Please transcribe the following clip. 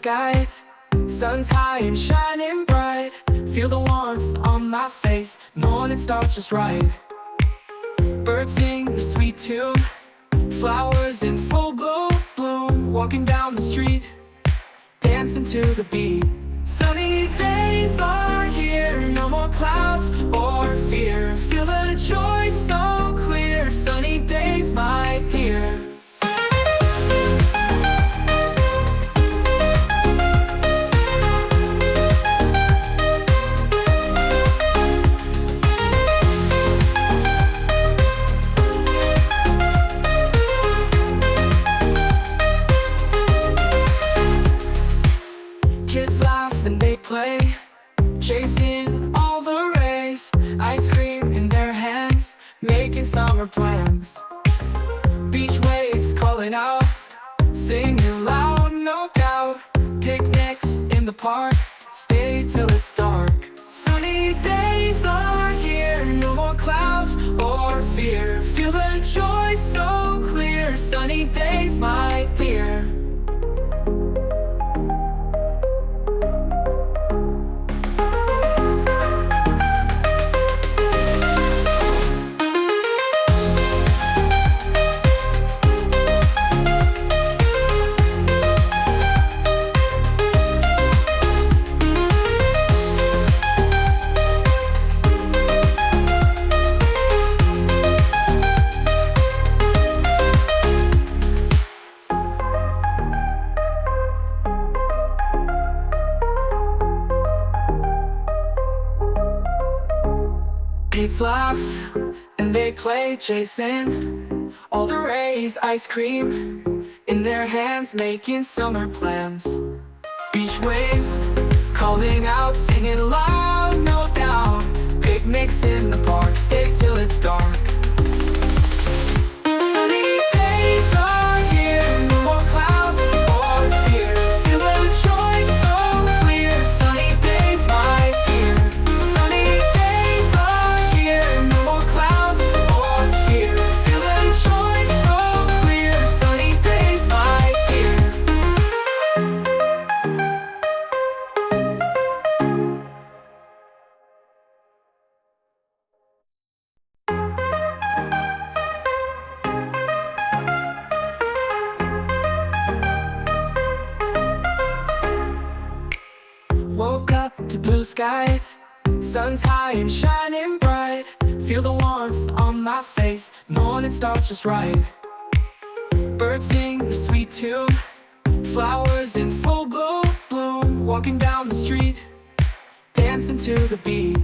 skies, sun's high and shining bright. Feel the warmth on my face, morning starts just right. Birds sing a sweet tune, flowers in full bloom. Walking down the street, dancing to the beat. Sunny days are here, no more clouds or fear. Feel the joy so clear, sunny days, my dear. Kids laugh and they play, chasing all the rays. Ice cream in their hands, making summer plans. Beach waves calling out, singing loud, no doubt. Picnics in the park, stay till it's dark. Sunny days are here, no more clouds or fear. Feel the joy so clear, sunny days, my dear. Kids laugh and they play, chasing all the rays. Ice cream in their hands, making summer plans. Beach waves calling out, singing loud, no doubt. Picnics in the park, stay till it's dark. Sunny days are here, no more clouds or fear. Feel the joy so clear, sunny days, my dear. Sunny days are here, no more clouds or fear. Feel the joy so clear, sunny days, my dear. Woke up to blue skies, sun's high and shining bright. Feel the warmth on my face, morning starts just right. Birds sing a sweet tune, flowers in full bloom. Walking down the street, dancing to the beat.